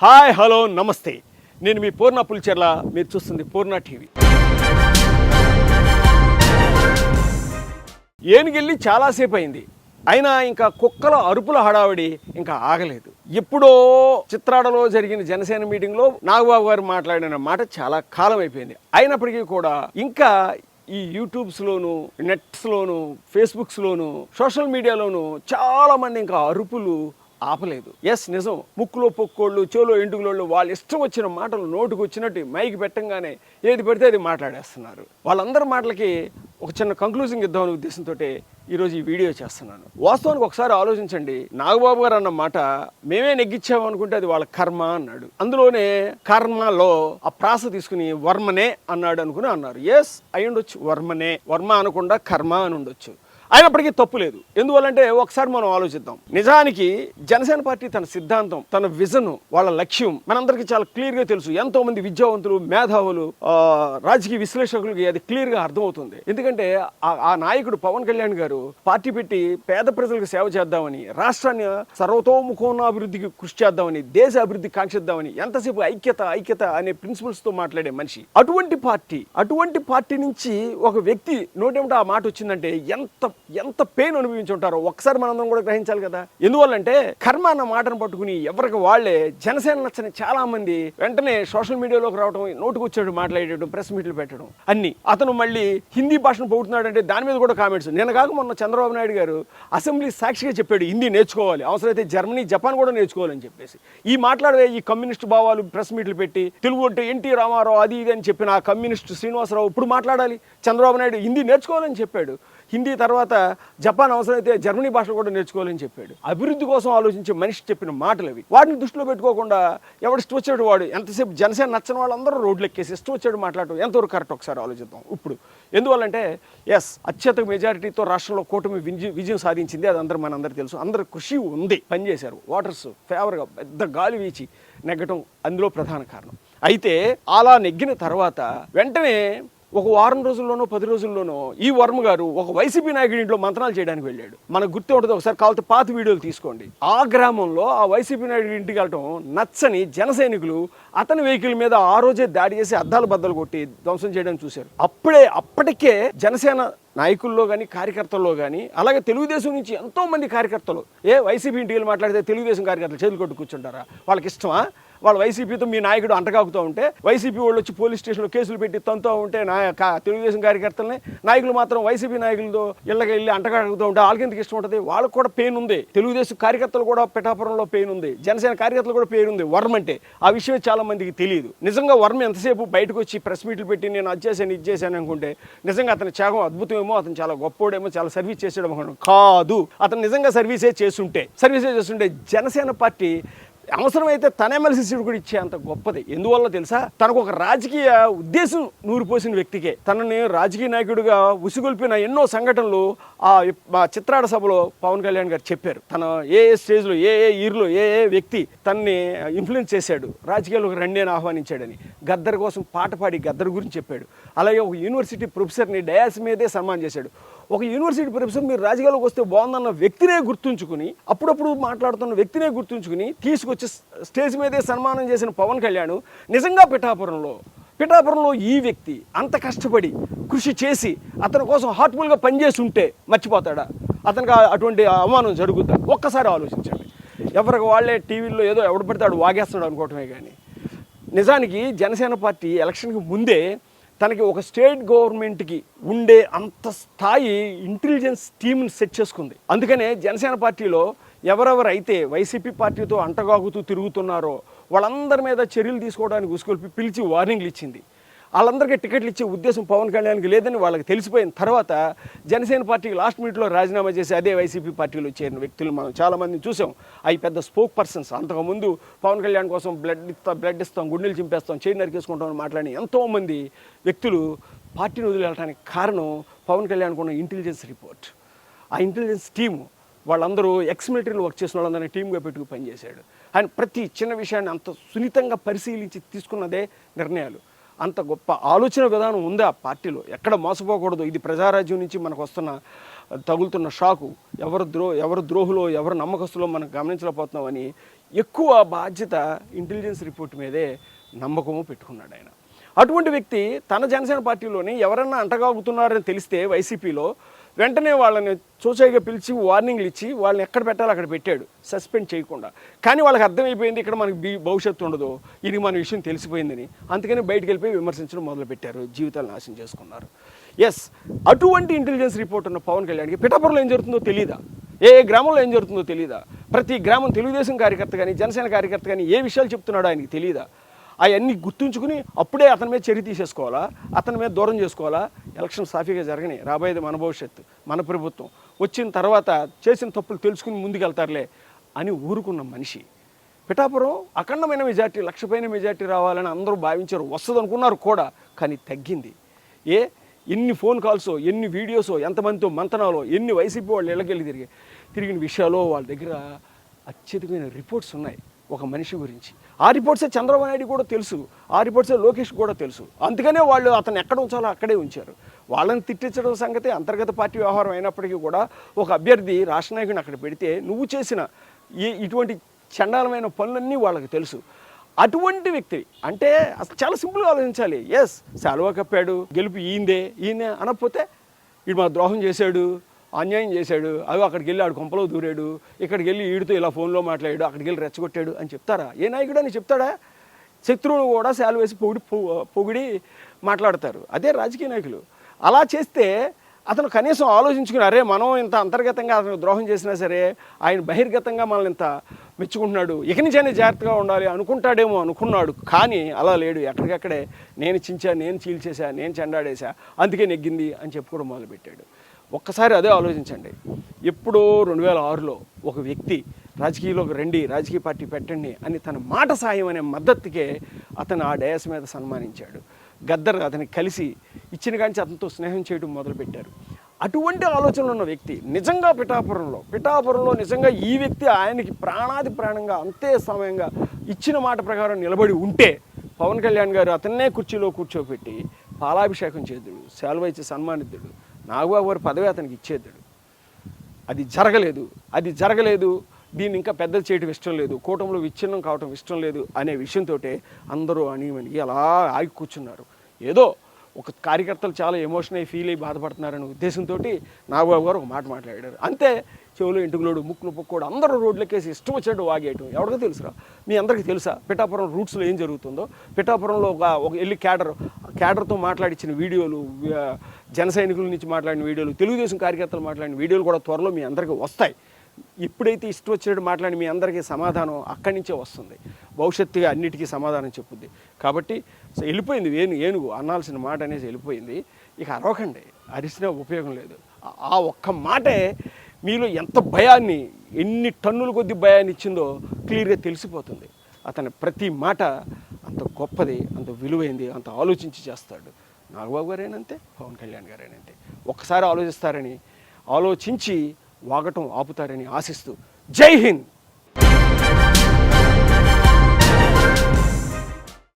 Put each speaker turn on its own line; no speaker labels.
Hi hello నమస్తే, నేను మీ పూర్ణ పులిచెర్ల. మీరు చూస్తుంది పూర్ణ టీవీ. ఏనుగెళ్ళి చాలాసేపు అయింది, అయినా ఇంకా కుక్కల అరుపుల హడావిడి ఇంకా ఆగలేదు. ఎప్పుడో చిత్రాడలో జరిగిన జనసేన మీటింగ్లో నాగబాబు గారు మాట్లాడిన మాట చాలా కాలం అయిపోయింది. అయినప్పటికీ కూడా ఇంకా ఈ యూట్యూబ్స్లోను, నెట్స్లోను, ఫేస్బుక్స్లోను, సోషల్ మీడియాలోను చాలామంది ఇంకా అరుపులు ఆపలేదు. ఎస్, నిజం. ముక్కులో పొక్కోళ్ళు, చెవులో ఎంటుకలోళ్ళు వాళ్ళు ఇష్టం వచ్చిన మాటలు నోటుకు వచ్చినట్టు మైకి పెట్టంగానే ఏది పడితే అది మాట్లాడేస్తున్నారు. వాళ్ళందరి మాటలకి ఒక చిన్న కంక్లూజింగ్ ఇద్దామనే ఉద్దేశంతో ఈరోజు ఈ వీడియో చేస్తున్నాను. వాస్తవానికి ఒకసారి ఆలోచించండి, నాగబాబు గారు అన్న మాట మేమే నెగ్గించాము అనుకుంటే అది వాళ్ళ కర్మ అన్నాడు. అందులోనే కర్మలో ఆ ప్రాస తీసుకుని వర్మనే అన్నాడు అనుకుని అన్నారు. ఎస్, అయి ఉండొచ్చు, వర్మనే, వర్మ అనకుండా కర్మ అని ఉండొచ్చు. అయినప్పటికీ తప్పు లేదు. ఎందువల్లంటే ఒకసారి మనం ఆలోచిద్దాం. నిజానికి జనసేన పార్టీ తన సిద్ధాంతం, తన విజన్, వాళ్ళ లక్ష్యం మనందరికీ చాలా క్లియర్గా తెలుసు. ఎంతో మంది విద్యావంతులు, మేధావులు, రాజకీయ విశ్లేషకులకి అది క్లియర్గా అర్థమవుతుంది. ఎందుకంటే ఆ నాయకుడు పవన్ కళ్యాణ్ గారు పార్టీ పెట్టి పేద ప్రజలకు సేవ చేద్దామని, రాష్ట్రాన్ని సర్వతోముఖోన్నాభివృద్ధికి కృషి చేద్దామని, దేశ అభివృద్ధి కాంక్షిద్దామని ఎంతసేపు ఐక్యత అనే ప్రిన్సిపల్స్ తో మాట్లాడే మనిషి. అటువంటి పార్టీ నుంచి ఒక వ్యక్తి నోటేమిటో ఆ మాట వచ్చిందంటే ఎంత పెయిన్ అనుభవించి ఉంటారో ఒకసారి మనందరం కూడా గ్రహించాలి కదా. ఎందువల్లంటే కర్మ అన్న మాటను పట్టుకుని ఎవరికి వాళ్లే జనసేన నచ్చని చాలా మంది వెంటనే సోషల్ మీడియాలోకి రావడం, నోటుకు వచ్చేటట్టు మాట్లాడేయడం, ప్రెస్ మీట్లు పెట్టడం అన్ని. అతను మళ్ళీ హిందీ భాషను పొగుడుతున్నాడంటే దాని మీద కూడా కామెంట్స్. నేను కాక మొన్న చంద్రబాబు నాయుడు గారు అసెంబ్లీ సాక్షిగా చెప్పాడు, హిందీ నేర్చుకోవాలి, అవసరమైతే జర్మనీ, జపాన్ కూడా నేర్చుకోవాలని చెప్పేసి. ఈ మాట్లాడే ఈ కమ్యూనిస్ట్ భావాలు ప్రెస్ మీట్లు పెట్టి తెలుగు అంటే ఎన్టీ రామారావు అది ఇది అని చెప్పిన ఆ కమ్యూనిస్ట్ శ్రీనివాసరావు ఇప్పుడు మాట్లాడాలి. చంద్రబాబు నాయుడు హిందీ నేర్చుకోవాలని చెప్పాడు. హిందీ తర్వాత జపాన్, అవసరమైతే జర్మనీ భాష కూడా నేర్చుకోవాలని చెప్పాడు. అభివృద్ధి కోసం ఆలోచించే మనిషి చెప్పిన మాటలు అవి. వాటిని దృష్టిలో పెట్టుకోకుండా ఎవడు ఇష్టం వచ్చాడు వాడు, ఎంతసేపు జనసేన నచ్చని వాళ్ళందరూ రోడ్లు ఎక్కేసి ఇష్టం వచ్చాడు మాట్లాడటం ఎంతవరకు కరెక్ట్ ఒకసారి ఆలోచిద్దాం. ఇప్పుడు ఎందువల్లంటే ఎస్, అత్యధిక మెజారిటీతో రాష్ట్రంలో కూటమి విజయం సాధించింది. అది మనందరూ తెలుసు. అందరు కృషి ఉంది, పనిచేశారు. ఓటర్స్ ఫేవర్గా పెద్ద గాలి వీచి నెగ్గటం అందులో ప్రధాన కారణం. అయితే అలా నెగ్గిన తర్వాత వెంటనే ఒక వారం రోజుల్లోనో 10 రోజుల్లోనో ఈ వర్మ గారు ఒక వైసీపీ నాయకుడి ఇంట్లో మంత్రాలు చేయడానికి వెళ్ళాడు. మనకు గుర్తు ఉంటుంది, ఒకసారి కావాలంటే పాత వీడియోలు తీసుకోండి. ఆ గ్రామంలో ఆ వైసీపీ నాయకుడి ఇంటికి వెళ్ళటం నచ్చని జన సైనికులు అతని వెహికల్ మీద ఆ రోజే దాడి చేసి అద్దాలు బద్దలు కొట్టి ధ్వంసం చేయడానికి చూశారు. అప్పటికే జనసేన నాయకుల్లో కానీ, కార్యకర్తల్లో కానీ, అలాగే తెలుగుదేశం నుంచి ఎంతో మంది కార్యకర్తలు వైసీపీ ఇంటికి వెళ్ళి మాట్లాడితే తెలుగుదేశం కార్యకర్తలు చేతులు కొట్టు కూర్చుంటారా? వాళ్ళకి ఇష్టమా? వాళ్ళు వైసీపీతో మీ నాయకుడు అంటగాగుతూ ఉంటే, వైసీపీ వాళ్ళు వచ్చి పోలీస్ స్టేషన్లో కేసులు పెట్టి తంతూ ఉంటే తెలుగుదేశం కార్యకర్తలని, నాయకులు మాత్రం వైసీపీ నాయకులతో ఇళ్ళకి వెళ్ళి అంటగాగుతూ ఉంటే వాళ్ళకి ఎందుకు ఇష్టం ఉంటుంది? వాళ్ళకు కూడా పెయిన్ ఉంది. తెలుగుదేశం కార్యకర్తలు కూడా పిఠాపురంలో పెయిన్ ఉంది, జనసేన కార్యకర్తలు కూడా పెయిన్ ఉంది వర్మ అంటే. ఆ విషయం చాలా మందికి తెలియదు. నిజంగా వర్మ ఎంతసేపు బయటకు వచ్చి ప్రెస్ మీట్లు పెట్టి నేను అది చేశాను ఇది చేశాను అనుకుంటే నిజంగా అతని త్యాగం అద్భుతమేమో, అతను చాలా గొప్పోడేమో, చాలా సర్వీస్ చేసాడేమో అనుకుంటాం. కాదు, అతను నిజంగా సర్వీసే చేస్తుంటే జనసేన పార్టీ అవసరమైతే తన ఎమ్మెల్సీ సీటు కూడా ఇచ్చే అంత గొప్పది. ఎందువల్ల తెలుసా? తనకు ఒక రాజకీయ ఉద్దేశం నూరిపోసిన వ్యక్తికే తనని రాజకీయ నాయకుడిగా ఉసిగొల్పిన ఎన్నో సంఘటనలు ఆ చిత్రాడ సభలో పవన్ కళ్యాణ్ గారు చెప్పారు. తన ఏ స్టేజ్లో, ఏ ఇయర్లో ఏ వ్యక్తి తనని ఇన్ఫ్లుయెన్స్ చేశాడు, రాజకీయాల్లోకి రండి అని ఆహ్వానించాడని. గద్దర్ కోసం పాట పాడి గద్దర్ గురించి చెప్పాడు. అలాగే ఒక యూనివర్సిటీ ప్రొఫెసర్ని డయాస్ మీదే సన్మానం చేశాడు. ఒక యూనివర్సిటీ ప్రొఫెసర్ మీరు రాజకీయాల్లోకి వస్తే బాగుందన్న వ్యక్తినే గుర్తుంచుకుని, అప్పుడప్పుడు మాట్లాడుతున్న వ్యక్తినే గుర్తుంచుకుని తీసుకొచ్చి స్టేజ్ మీదే సన్మానం చేసిన పవన్ కళ్యాణ్ నిజంగా పిఠాపురంలో ఈ వ్యక్తి అంత కష్టపడి కృషి చేసి అతని కోసం హార్ట్ఫుల్గా పనిచేసి ఉంటే మర్చిపోతాడా? అతనికి అటువంటి అవమానం జరుగుద్దా? ఒక్కసారి ఆలోచించండి. ఎవరికి వాళ్ళే టీవీల్లో ఏదో ఎవడు పడితే వాగేస్తాడు అనుకోవటమే కానీ నిజానికి జనసేన పార్టీ ఎలక్షన్కి ముందే తనకి ఒక స్టేట్ గవర్నమెంట్కి ఉండే అంత స్థాయి ఇంటెలిజెన్స్ టీమ్ని సెట్ చేసుకుంది. అందుకనే జనసేన పార్టీలో ఎవరెవరైతే వైసీపీ పార్టీతో అంటగాగుతూ తిరుగుతున్నారో వాళ్ళందరి మీద చర్యలు తీసుకోవడానికి ఉసుకొల్పి పిలిచి వార్నింగ్లు ఇచ్చింది. వాళ్ళందరికీ టికెట్లు ఇచ్చే ఉద్దేశం పవన్ కళ్యాణ్కి లేదని వాళ్ళకి తెలిసిపోయిన తర్వాత జనసేన పార్టీకి లాస్ట్ మినిట్లో రాజీనామా చేసి అదే వైసీపీ పార్టీలో చేరిన వ్యక్తులు మనం చాలామందిని చూసాం. అవి పెద్ద స్పోక్ పర్సన్స్. అంతకుముందు పవన్ కళ్యాణ్ కోసం బ్లడ్ ఇస్తాం, గుండెలు చింపేస్తాం, చేయి నరికేసుకుంటాం అని మాట్లాడి ఎంతోమంది వ్యక్తులు పార్టీని వదిలేయడానికి కారణం పవన్ కళ్యాణ్కు ఉన్న ఇంటెలిజెన్స్ రిపోర్ట్. ఆ ఇంటెలిజెన్స్ టీము వాళ్ళందరూ ఎక్స్ మిలిటరీలో వర్క్ చేసిన వాళ్ళందరినీ టీమ్గా పెట్టుకు పనిచేశాడు. ఆయన ప్రతి చిన్న విషయాన్ని అంత సున్నితంగా పరిశీలించి తీసుకున్నదే నిర్ణయాలు. అంత గొప్ప ఆలోచన విధానం ఉంది ఆ పార్టీలో. ఎక్కడ మోసపోకూడదు. ఇది ప్రజారాజ్యం నుంచి మనకు వస్తున్న తగులుతున్న షాకు. ఎవరు ద్రోహులో ఎవరు నమ్మకస్తులో మనం గమనించలేకపోతున్నామని ఎక్కువ బాధ్యత ఇంటెలిజెన్స్ రిపోర్ట్ మీదే నమ్మకము పెట్టుకున్నాడు ఆయన. అటువంటి వ్యక్తి తన జనసేన పార్టీలోని ఎవరన్నా అంటగాగుతున్నారని తెలిస్తే వైసీపీలో వెంటనే వాళ్ళని చూచాయిగా పిలిచి వార్నింగ్లు ఇచ్చి వాళ్ళని ఎక్కడ పెట్టాలో అక్కడ పెట్టాడు, సస్పెండ్ చేయకుండా. కానీ వాళ్ళకి అర్థమైపోయింది ఇక్కడ మనకి భవిష్యత్తు ఉండదు, ఇది మన విషయం తెలిసిపోయిందని. అందుకని బయటికి వెళ్ళిపోయి విమర్శించడం మొదలుపెట్టారు, జీవితాలు నాశనం చేసుకున్నారు. ఎస్, అటువంటి ఇంటెలిజెన్స్ రిపోర్ట్ ఉన్న పవన్ కళ్యాణ్కి పిఠాపురంలో ఏం జరుగుతుందో తెలియదా, ఏ గ్రామంలో ఏం జరుగుతుందో తెలియదా, ప్రతి గ్రామం తెలుగుదేశం కార్యకర్త కానీ జనసేన కార్యకర్త కానీ ఏ విషయాలు చెప్తున్నాడో ఆయనకి తెలియదా? అవన్నీ గుర్తుంచుకుని అప్పుడే అతని మీద చర్య తీసేసుకోవాలా, అతని మీద దూరం చేసుకోవాలా? ఎలక్షన్ సాఫీగా జరగని, రాబోయేది మన భవిష్యత్తు, మన ప్రభుత్వం వచ్చిన తర్వాత చేసిన తప్పులు తెలుసుకుని ముందుకెళ్తారులే అని ఊరుకున్న మనిషి. పిఠాపురం అఖండమైన మెజార్టీ, 1,00,000 పైన మెజార్టీ రావాలని అందరూ భావించారు, వస్తుంది అనుకున్నారు కూడా. కానీ తగ్గింది. ఎన్ని ఫోన్ కాల్సో, ఎన్ని వీడియోసో, ఎంతమందితో మంతనాలో, ఎన్ని వైసీపీ వాళ్ళు ఇళ్ళకెళ్ళి తిరిగిన విషయాలు వాళ్ళ దగ్గర అత్యధికమైన రిపోర్ట్స్ ఉన్నాయి ఒక మనిషి గురించి. ఆ రిపోర్ట్సే చంద్రబాబు నాయుడు కూడా తెలుసు, ఆ రిపోర్ట్సే లోకేష్ కూడా తెలుసు. అందుకనే వాళ్ళు అతను ఎక్కడ ఉంచాలో అక్కడే ఉంచారు. వాళ్ళని తిట్టించడం సంగతి అంతర్గత పార్టీ వ్యవహారం అయినప్పటికీ కూడా ఒక అభ్యర్థి రాష్ట్ర నాయకుడిని అక్కడ పెడితే నువ్వు చేసిన ఇటువంటి చండాలమైన పనులన్నీ వాళ్ళకి తెలుసు. అటువంటి వ్యక్తి అంటే అసలు చాలా సింపుల్గా ఆలోచించాలి. ఎస్, శాలువా కప్పాడు, గెలుపు ఈయనే అనకపోతే వీడు మా ద్రోహం చేశాడు, అన్యాయం చేశాడు, అవి అక్కడికి వెళ్ళి ఆడు కొంపలో దూరాడు, ఇక్కడికి వెళ్ళి వీడితో ఇలా ఫోన్లో మాట్లాడాడు, అక్కడికి వెళ్ళి రెచ్చగొట్టాడు అని చెప్తారా? ఏ నాయకుడు అని చెప్తాడా? శత్రువును కూడా శాలువ వేసి పొగిడి మాట్లాడతారు. అదే రాజకీయ నాయకులు. అలా చేస్తే అతను కనీసం ఆలోచించుకుని, అరే మనం ఇంత అంతర్గతంగా అతను ద్రోహం చేసినా సరే ఆయన బహిర్గతంగా మనల్ని ఇంత మెచ్చుకుంటున్నాడు, ఇక నుంచైనా జాగ్రత్తగా ఉండాలి అనుకుంటాడేమో అనుకున్నాడు. కానీ అలా లేడు. ఎక్కడికక్కడే నేను చించా, నేను చీల్చేసా, నేను చెండాడేసా, అందుకే నెగ్గింది అని చెప్పుకోవడం మొదలుపెట్టాడు. ఒక్కసారి అదే ఆలోచించండి. ఎప్పుడో 2006లో ఒక వ్యక్తి రాజకీయాల్లోకి రండి, రాజకీయ పార్టీ పెట్టండి అని తన మాట సాయం అనే మద్దతుకే అతను ఆ డయాస్ మీద సన్మానించాడు. గద్దర్ అతనికి కలిసి ఇచ్చిన కానీ అతనితో స్నేహం చేయడం మొదలుపెట్టారు. అటువంటి ఆలోచనలు ఉన్న వ్యక్తి నిజంగా పిఠాపురంలో నిజంగా ఈ వ్యక్తి ఆయనకి ప్రాణాది ప్రాణంగా అంతే సమయంగా ఇచ్చిన మాట ప్రకారం నిలబడి ఉంటే పవన్ కళ్యాణ్ గారు అతన్నే కుర్చీలో కూర్చోబెట్టి పాలాభిషేకం చేద్దుడు, శాలువ ఇచ్చి సన్మానిద్దుడు, నాగబాబు గారి పదవి అతనికి ఇచ్చేద్దుడు. అది జరగలేదు. దీన్ని ఇంకా పెద్దది చేయడం ఇష్టం లేదు, కూటమిలో విచ్ఛిన్నం కావటం ఇష్టం లేదు అనే విషయంతో అందరూ అణిమణిగి అలా ఆగి కూర్చున్నారు. ఏదో ఒక కార్యకర్తలు చాలా ఎమోషనల్ ఫీల్ అయ్యి బాధపడుతున్నారనే ఉద్దేశంతో నాగబాబు గారు ఒక మాట మాట్లాడారు. అంతే, చెవులు ఇంటికులోడు, ముక్కులు పొక్కోడు, అందరూ రోడ్లకేసి ఇష్టం వచ్చినట్టు వాగేయటం. ఎవరికో తెలుసురా? మీ అందరికీ తెలుసా పిఠాపురం రూట్స్లో ఏం జరుగుతుందో? పిఠాపురంలో ఒక వెళ్ళి క్యాడర్తో మాట్లాడించిన వీడియోలు, జన సైనికుల నుంచి మాట్లాడిన వీడియోలు, తెలుగుదేశం కార్యకర్తలు మాట్లాడిన వీడియోలు కూడా త్వరలో మీ అందరికీ వస్తాయి. ఎప్పుడైతే ఇష్టం వచ్చినట్టు మాట్లాడి మీ అందరికీ సమాధానం అక్కడి నుంచే వస్తుంది. భవిష్యత్తుగా అన్నిటికీ సమాధానం చెప్పుద్ది. కాబట్టి వెళ్ళిపోయింది ఏనుగు అనాల్సిన మాట అనేసి వెళ్ళిపోయింది. ఇక అరవకండి, అరిసినా ఉపయోగం లేదు. ఆ ఒక్క మాటే మీలో ఎంత భయాన్ని, ఎన్ని టన్నుల కొద్ది భయాన్ని ఇచ్చిందో క్లియర్గా తెలిసిపోతుంది. అతని ప్రతి మాట అంత గొప్పది, అంత విలువైంది, అంత ఆలోచించి చేస్తాడు. నాగబాబు గారేనంతే, పవన్ కళ్యాణ్ గారేనంతే. ఒక్కసారి ఆలోచిస్తారని, ఆలోచించి వాగటం ఆపుతారని ఆశిస్తూ జై హింద్.